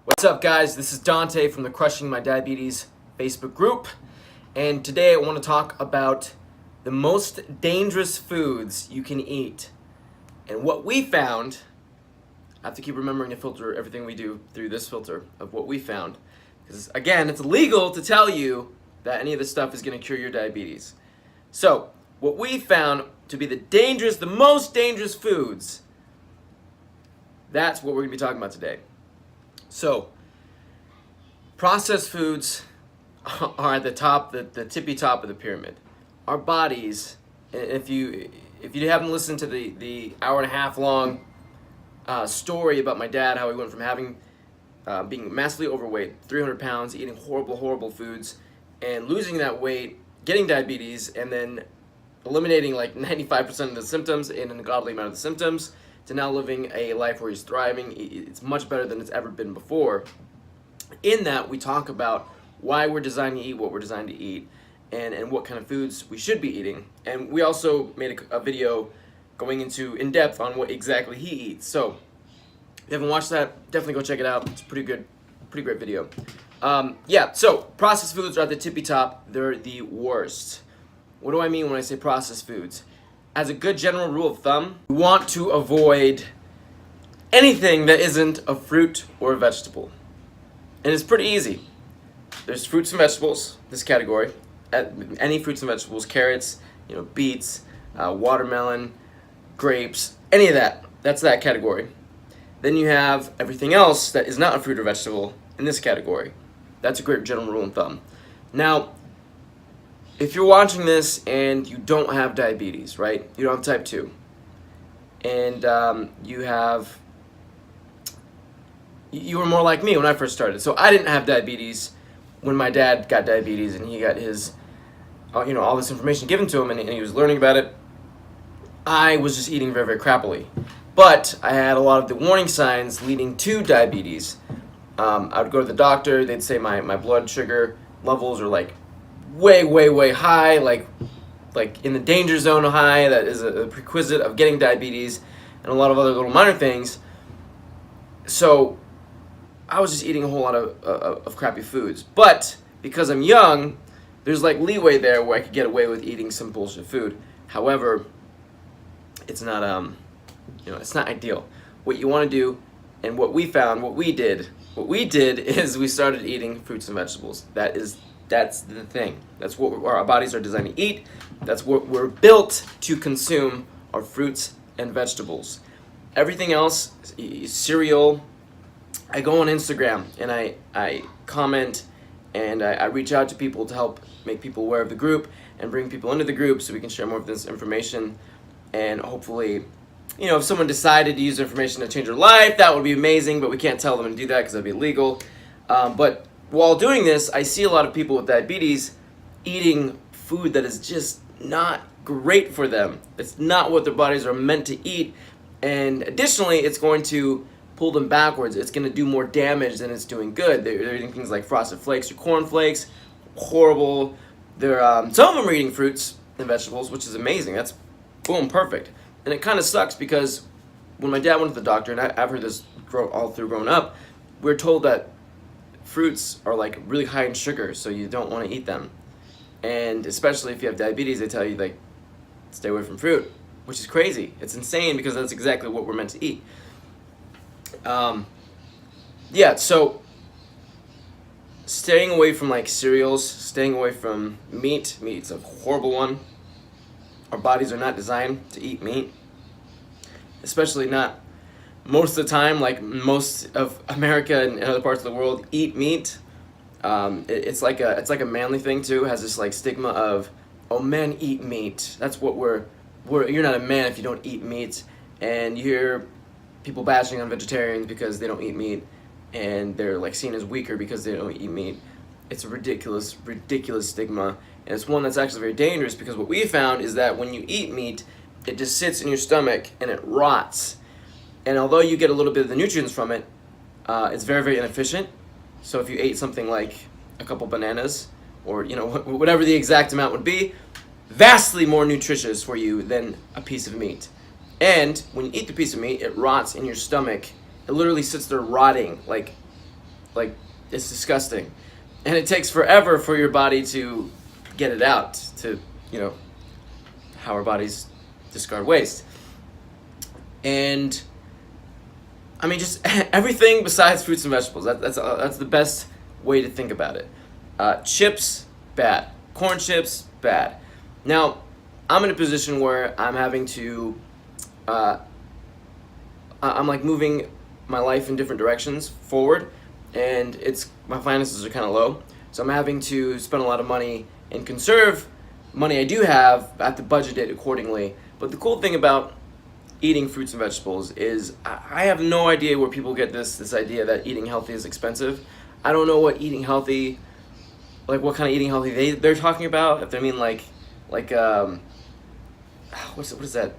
What's up, guys? This is Dante from the Crushing My Diabetes Facebook group, and today I want to talk about the most dangerous foods you can eat. And what we found, I have to keep remembering to filter everything we do through this filter of what we found, because again, it's illegal to tell you that any of this stuff is going to cure your diabetes. So, what we found to be the most dangerous foods, that's what we're going to be talking about today. So, processed foods are at the top, the tippy top of the pyramid. Our bodies, if you haven't listened to the hour and a half long story about my dad, how he went from being massively overweight, 300 pounds, eating horrible foods, and losing that weight, getting diabetes, and then eliminating like 95% of the symptoms and an ungodly amount of the symptoms, to now living a life where he's thriving. It's much better than it's ever been before. In that, we talk about why we're designed to eat what we're designed to eat, and what kind of foods we should be eating. And we also made a video going into in depth on what exactly he eats. So if you haven't watched that, definitely go check it out. It's a pretty great video. So processed foods are at the tippy top. They're the worst. What do I mean when I say processed foods? As a good general rule of thumb, we want to avoid anything that isn't a fruit or a vegetable. And it's pretty easy. There's fruits and vegetables, this category. Any fruits and vegetables, carrots, beets, watermelon, grapes, any of that. That's that category. Then you have everything else that is not a fruit or vegetable in this category. That's a great general rule of thumb. Now, if you're watching this and you don't have diabetes, right? You don't have type 2. And you were more like me when I first started. So I didn't have diabetes when my dad got diabetes, and he got his, all this information given to him, and he was learning about it. I was just eating very crappily. But I had a lot of the warning signs leading to diabetes. I would go to the doctor, they'd say my blood sugar levels are like way high, like in the danger zone high. That is a prerequisite of getting diabetes, and a lot of other little minor things. So I was just eating a whole lot of crappy foods. But because I'm young, there's like leeway there where I could get away with eating some bullshit food. However, it's not it's not ideal. What you want to do, and what we found, what we did is we started eating fruits and vegetables. That's the thing. That's what our bodies are designed to eat. That's what we're built to consume, are fruits and vegetables. Everything else, cereal. I go on Instagram and I comment and I reach out to people to help make people aware of the group and bring people into the group so we can share more of this information. And hopefully, if someone decided to use information to change their life, that would be amazing, but we can't tell them to do that because that'd be illegal. But while doing this, I see a lot of people with diabetes eating food that is just not great for them. It's not what their bodies are meant to eat. And additionally, it's going to pull them backwards. It's going to do more damage than it's doing good. They're eating things like Frosted Flakes or Corn Flakes. Horrible. Some of them are eating fruits and vegetables, which is amazing. That's, boom, perfect. And it kind of sucks because when my dad went to the doctor, and I've heard this all through growing up, we're told that fruits are like really high in sugar, so you don't want to eat them. And especially if you have diabetes, they tell you like, stay away from fruit, which is crazy. It's insane because that's exactly what we're meant to eat. So staying away from like cereals, staying away from meat. Meat's a horrible one. Our bodies are not designed to eat meat, especially not most of the time. Like most of America and other parts of the world eat meat. It's like a manly thing too. It has this like stigma of, oh, men eat meat. That's what you're not a man if you don't eat meat. And you hear people bashing on vegetarians because they don't eat meat, and they're like seen as weaker because they don't eat meat. It's a ridiculous stigma, and it's one that's actually very dangerous because what we found is that when you eat meat, it just sits in your stomach and it rots. And although you get a little bit of the nutrients from it, it's very inefficient. So if you ate something like a couple bananas, or whatever the exact amount would be, vastly more nutritious for you than a piece of meat. And when you eat the piece of meat, it rots in your stomach. It literally sits there rotting, like Like, it's disgusting. And it takes forever for your body to get it out, to, how our bodies discard waste. And I mean, just everything besides fruits and vegetables. That's the best way to think about it. Chips, bad. Corn chips, bad. Now, I'm in a position where I'm having to, I'm like moving my life in different directions forward, and my finances are kind of low, so I'm having to spend a lot of money and conserve money I do have. I have to budget it accordingly. But the cool thing about eating fruits and vegetables is I have no idea where people get this idea that eating healthy is expensive. I don't know what eating healthy, like what kind of eating healthy they're talking about. If they mean like what is that?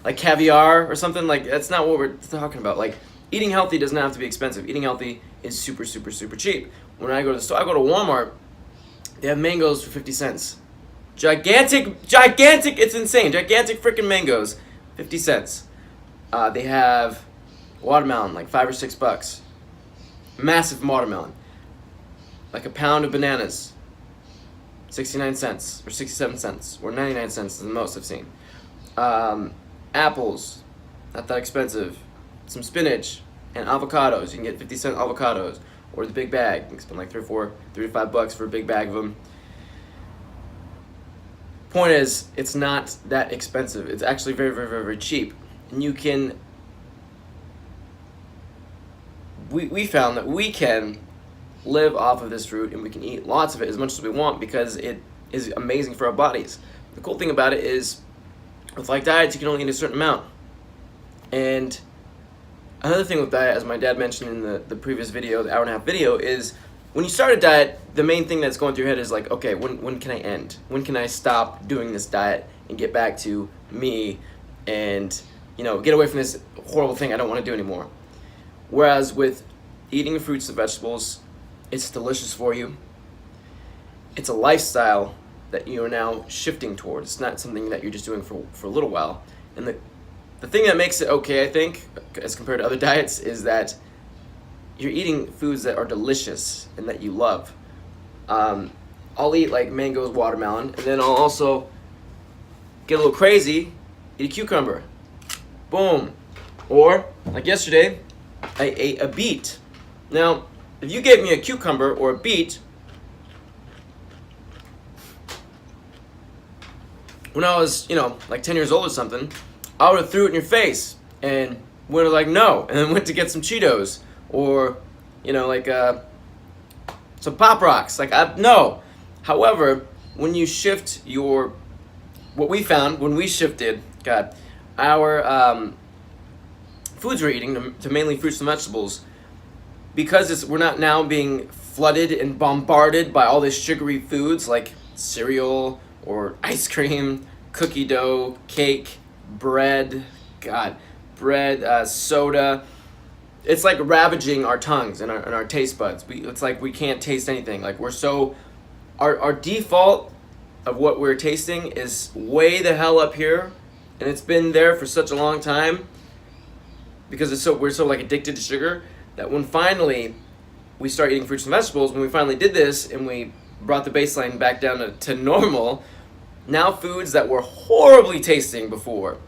Like caviar or something. Like, that's not what we're talking about. Like, eating healthy does not have to be expensive. Eating healthy is super, super, super cheap. When I go to the store, I go to Walmart, they have mangoes for 50 cents. Gigantic, it's insane. Gigantic freaking mangoes, 50 cents. They have watermelon, like $5 or $6. Massive watermelon. Like a pound of bananas, 69 cents or 67 cents or 99 cents is the most I've seen. Apples, not that expensive. Some spinach and avocados. You can get 50-cent avocados, or the big bag. You can spend like $3 to $5 for a big bag of them. Point is, it's not that expensive. It's actually very, very, very, very cheap. And you can. We found that we can live off of this fruit, and we can eat lots of it as much as we want because it is amazing for our bodies. The cool thing about it is, with like diets, you can only eat a certain amount. And another thing with diet, as my dad mentioned in the previous video, the hour-and-a-half video, is when you start a diet, the main thing that's going through your head is like, okay, when can I end? When can I stop doing this diet and get back to me and, get away from this horrible thing I don't want to do anymore? Whereas with eating fruits and vegetables, it's delicious for you. It's a lifestyle that you are now shifting towards. It's not something that you're just doing for a little while. And the thing that makes it okay, I think, as compared to other diets, is that you're eating foods that are delicious and that you love. I'll eat like mangoes, watermelon, and then I'll also get a little crazy, eat a cucumber. Boom. Or, like yesterday, I ate a beet. Now, if you gave me a cucumber or a beet when I was, like 10 years old or something, I would have threw it in your face and would have like, no, and then went to get some Cheetos or, some Pop Rocks. Like, no. However, when you shift what we found when we shifted, our foods we're eating to mainly fruits and vegetables, because we're not now being flooded and bombarded by all this sugary foods like cereal or ice cream, cookie dough, cake, bread, soda. It's like ravaging our tongues and our taste buds. It's like we can't taste anything. Like, we're so, our default of what we're tasting is way the hell up here, and it's been there for such a long time because we're so like addicted to sugar that when finally we start eating fruits and vegetables, when we finally did this and we brought the baseline back down to normal, now foods that were horribly tasting before,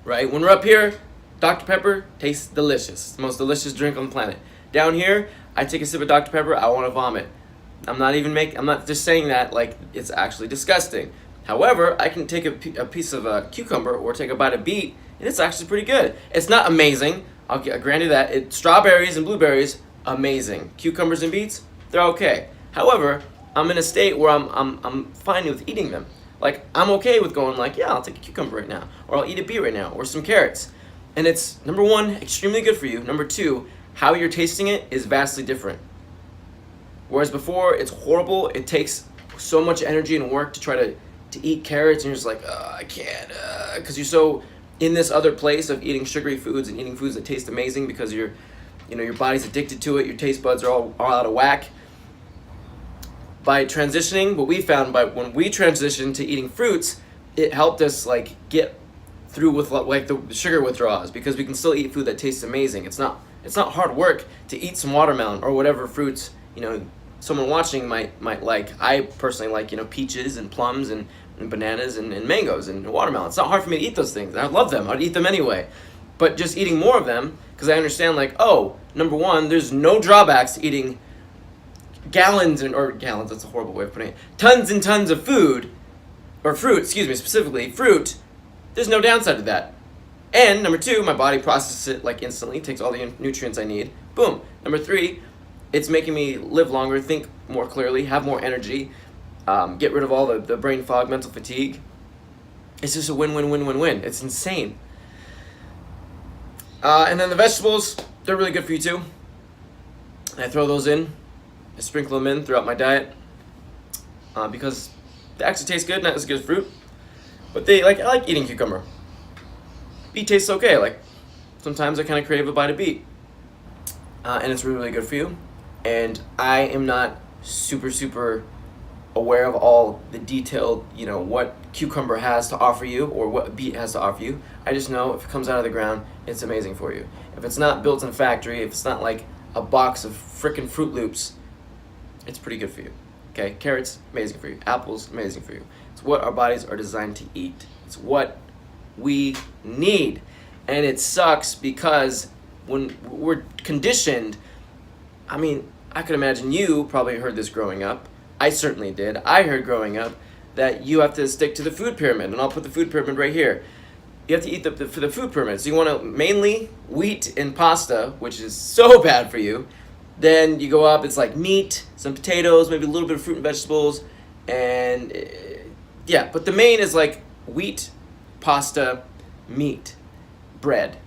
right? When we're up here, Dr. Pepper tastes delicious. It's the most delicious drink on the planet. Down here, I take a sip of Dr. Pepper, I want to vomit. I'm not just saying that like it's actually disgusting. However, I can take a piece of a cucumber or take a bite of beet, and it's actually pretty good. It's not amazing. I'll grant you that. Strawberries and blueberries, amazing. Cucumbers and beets, they're okay. However, I'm in a state where I'm fine with eating them. Like, I'm okay with going like, yeah, I'll take a cucumber right now, or I'll eat a beet right now, or some carrots. And it's, number one, extremely good for you. Number two, how you're tasting it is vastly different. Whereas before, it's horrible. It takes so much energy and work to try to eat carrots, and you're just like, I can't, because you're so in this other place of eating sugary foods and eating foods that taste amazing because your body's addicted to it. Your taste buds are all out of whack. By transitioning, what we found when we transitioned to eating fruits, it helped us like get through with like the sugar withdrawals, because we can still eat food that tastes amazing. It's not It's not hard work to eat some watermelon or whatever fruits, someone watching might like. I personally like, peaches and plums and bananas and mangoes and watermelon. It's not hard for me to eat those things. I love them. I'd eat them anyway. But just eating more of them, because I understand, like, oh, number one, there's no drawbacks to eating gallons, that's a horrible way of putting it, tons and tons of food, or fruit, specifically fruit. There's no downside to that. And number two, my body processes it like instantly, takes all the nutrients I need. Boom. Number three, it's making me live longer, think more clearly, have more energy, get rid of all the brain fog, mental fatigue. It's just a win-win-win-win-win. It's insane. And then the vegetables, they're really good for you too. I throw those in. I sprinkle them in throughout my diet because they actually taste good, not as good as fruit. But I like eating cucumber. Beet tastes okay. Like, sometimes I kind of crave a bite of beet. And it's really, really good for you. And I am not super aware of all the detailed, what cucumber has to offer you or what beet has to offer you. I just know if it comes out of the ground, it's amazing for you. If it's not built in a factory, if it's not like a box of frickin' Fruit Loops, it's pretty good for you. Okay? Carrots, amazing for you. Apples, amazing for you. It's what our bodies are designed to eat. It's what we need. And it sucks because when we're conditioned, I could imagine you probably heard this growing up. I certainly did. I heard growing up that you have to stick to the food pyramid, and I'll put the food pyramid right here. You have to eat for the food pyramid. So you want to mainly wheat and pasta, which is so bad for you. Then you go up, it's like meat, some potatoes, maybe a little bit of fruit and vegetables, and yeah. But the main is like wheat, pasta, meat, bread.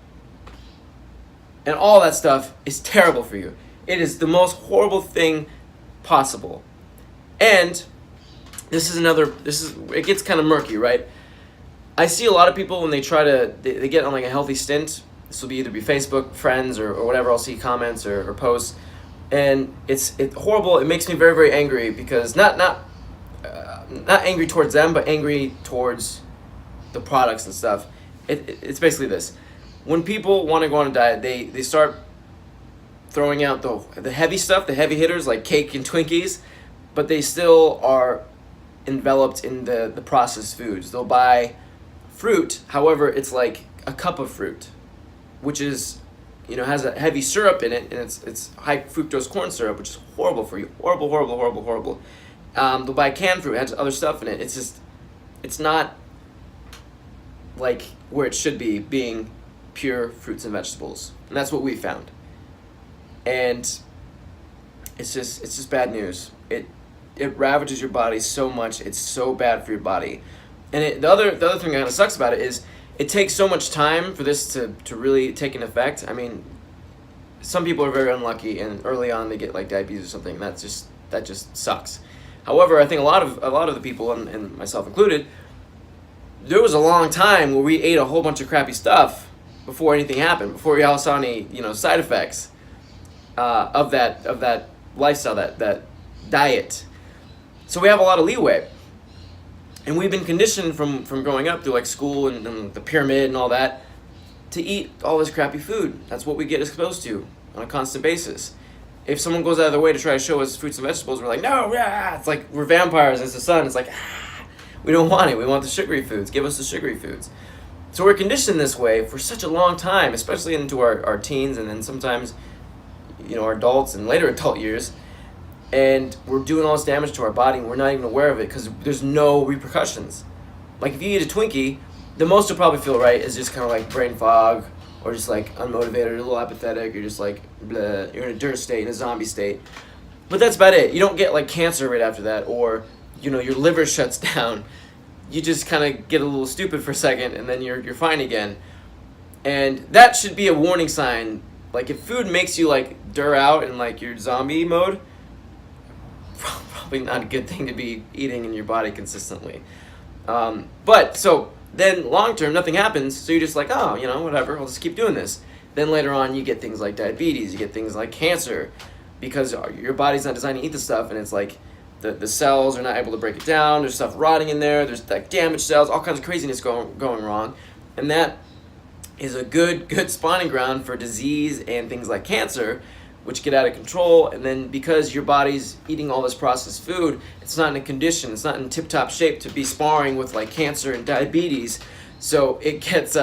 And all that stuff is terrible for you. It is the most horrible thing possible. And it gets kind of murky, right? I see a lot of people when they try they get on like a healthy stint. This will either be Facebook friends or whatever. I'll see comments or posts, and it's horrible. It makes me very, very angry because not angry towards them, but angry towards the products and stuff. It's basically this: when people want to go on a diet, they start throwing out the heavy stuff, the heavy hitters like cake and Twinkies, but they still are enveloped in the processed foods. They'll buy fruit, however, it's like a cup of fruit, which is, has a heavy syrup in it, and it's high fructose corn syrup, which is horrible for you. Horrible. They'll buy canned fruit, it has other stuff in it. It's not like where it should be, being pure fruits and vegetables. And that's what we found. And it's just bad news. It ravages your body so much. It's so bad for your body. And the other thing that kind of sucks about it is it takes so much time for this to really take an effect. Some people are very unlucky, and early on they get like diabetes or something. That just sucks. However, I think a lot of the people, and myself included, there was a long time where we ate a whole bunch of crappy stuff before anything happened, before we all saw any side effects of that lifestyle, that diet. So we have a lot of leeway. And we've been conditioned from growing up through like school and the pyramid and all that to eat all this crappy food. That's what we get exposed to on a constant basis. If someone goes out of their way to try to show us fruits and vegetables, we're like, no, yeah. It's like we're vampires. It's the sun. It's like, we don't want it. We want the sugary foods. Give us the sugary foods. So we're conditioned this way for such a long time, especially into our teens and then sometimes, our adults and later adult years. And we're doing all this damage to our body and we're not even aware of it because there's no repercussions. Like if you eat a Twinkie, the most you'll probably feel right is just kind of like brain fog or just like unmotivated, a little apathetic. You're just like, bleh, you're in a dirt state, in a zombie state. But that's about it. You don't get like cancer right after that, or your liver shuts down. You just kind of get a little stupid for a second and then you're fine again. And that should be a warning sign. Like if food makes you like dur out in like your zombie mode, probably not a good thing to be eating in your body consistently. But so then long term nothing happens, so you're just like, oh, whatever, I'll just keep doing this. Then later on you get things like diabetes, you get things like cancer, because your body's not designed to eat the stuff, and it's like the cells are not able to break it down, there's stuff rotting in there, there's like damaged cells, all kinds of craziness going wrong, and that is a good spawning ground for disease and things like cancer, which get out of control. And then because your body's eating all this processed food, it's not in a condition, it's not in tip-top shape to be sparring with like cancer and diabetes. So it gets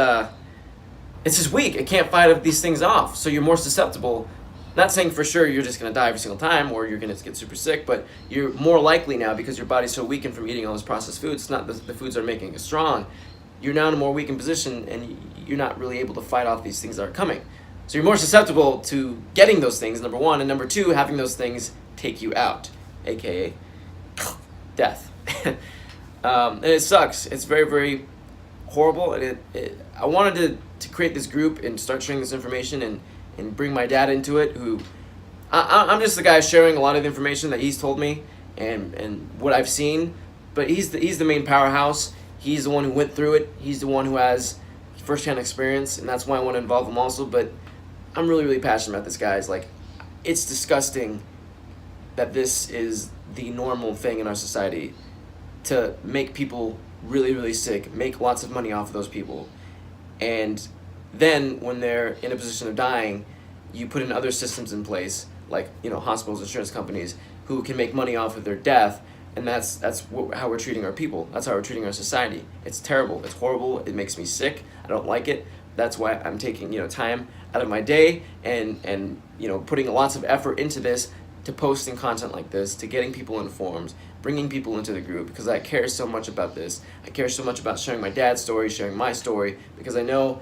it's just weak. It can't fight these things off. So you're more susceptible. Not saying for sure you're just going to die every single time or you're going to get super sick, but you're more likely now because your body's so weakened from eating all this processed food. It's not the foods that are making you strong. You're now in a more weakened position and you're not really able to fight off these things that are coming. So you're more susceptible to getting those things, number one, and number two, having those things take you out, aka death. And it sucks. It's very, very horrible. And I wanted to create this group and start sharing this information and bring my dad into it, who I'm just the guy sharing a lot of the information that he's told me and what I've seen, but he's the main powerhouse. He's the one who went through it. He's the one who has first-hand experience, and that's why I want to involve him also. But I'm really, really passionate about this, guys. Like, it's disgusting that this is the normal thing in our society, to make people really, really sick, make lots of money off of those people, and then when they're in a position of dying, you put in other systems in place, like, you know, hospitals, insurance companies, who can make money off of their death. And that's how we're treating our people. That's how we're treating our society. It's terrible. It's horrible. It makes me sick. I don't like it. That's why I'm taking, you know, time out of my day and you know, putting lots of effort into this, to posting content like this, to getting people informed, bringing people into the group, because I care so much about this. I care so much about sharing my dad's story, sharing my story, because I know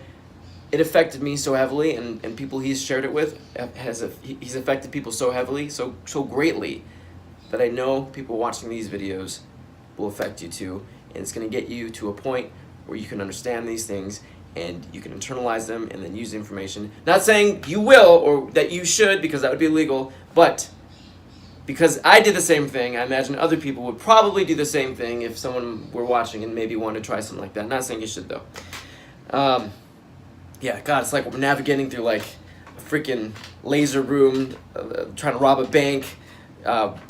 it affected me so heavily, and people he's shared it with he's affected people so heavily, so greatly, that I know people watching these videos will affect you too, and it's going to get you to a point where you can understand these things and you can internalize them and then use the information. Not saying you will or that you should, because that would be illegal, but because I did the same thing, I imagine other people would probably do the same thing if someone were watching and maybe wanted to try something like that. Not saying you should, though. Yeah, God, it's like we're navigating through like a freaking laser room, trying to rob a bank,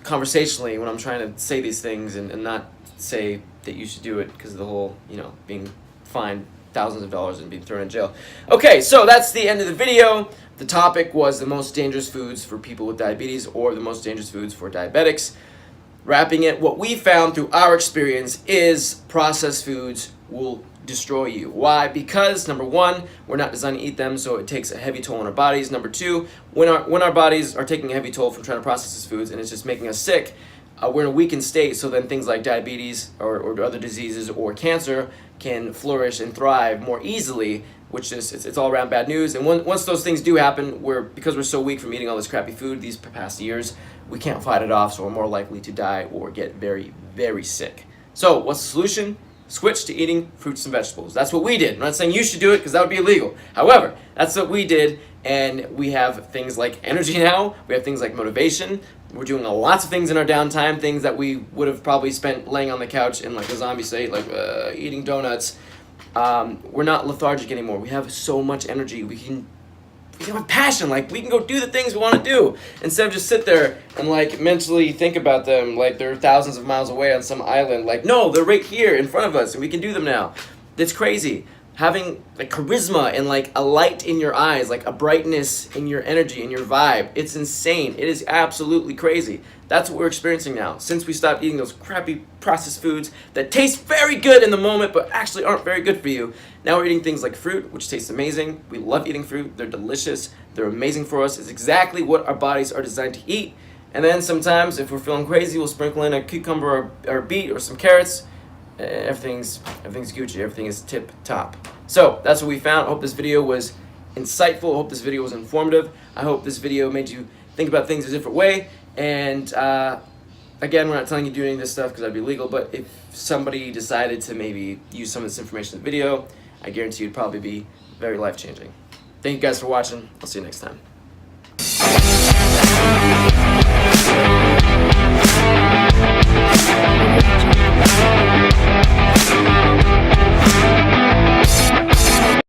conversationally, when I'm trying to say these things and not say that you should do it because of the whole, you know, being fined thousands of dollars and being thrown in jail. Okay, so that's the end of the video. The topic was the most dangerous foods for people with diabetes, or the most dangerous foods for diabetics. Wrapping it, what we found through our experience is processed foods will destroy you. Why? Because number one, we're not designed to eat them, so it takes a heavy toll on our bodies. Number two, when our bodies are taking a heavy toll from trying to process these foods and it's just making us sick, we're in a weakened state, so then things like diabetes or other diseases or cancer can flourish and thrive more easily, which is, it's all around bad news. And once those things do happen, because we're so weak from eating all this crappy food these past years, we can't fight it off, so we're more likely to die or get very, very sick. So what's the solution? Switch to eating fruits and vegetables. That's what we did. I'm not saying you should do it, because that would be illegal. However, that's what we did, and we have things like energy now. We have things like motivation. We're doing lots of things in our downtime, things that we would have probably spent laying on the couch in like a zombie state, like eating donuts. We're not lethargic anymore. We have so much energy. We can have passion. Like, we can go do the things we want to do instead of just sit there and like mentally think about them like they're thousands of miles away on some island. Like, no, they're right here in front of us and we can do them now. That's crazy. Having like charisma and like a light in your eyes, like a brightness in your energy and your vibe. It's insane. It is absolutely crazy. That's what we're experiencing now. Since we stopped eating those crappy processed foods that taste very good in the moment but actually aren't very good for you, now we're eating things like fruit, which tastes amazing. We love eating fruit. They're delicious. They're amazing for us. It's exactly what our bodies are designed to eat. And then sometimes, if we're feeling crazy, we'll sprinkle in a cucumber or a beet or some carrots. Everything's Gucci. Everything is tip top. So that's what we found. I hope this video was insightful. I hope this video was informative. I hope this video made you think about things a different way. And again, we're not telling you to do any of this stuff because that'd be illegal. But if somebody decided to maybe use some of this information in the video, I guarantee it'd probably be very life-changing. Thank you guys for watching. I'll see you next time.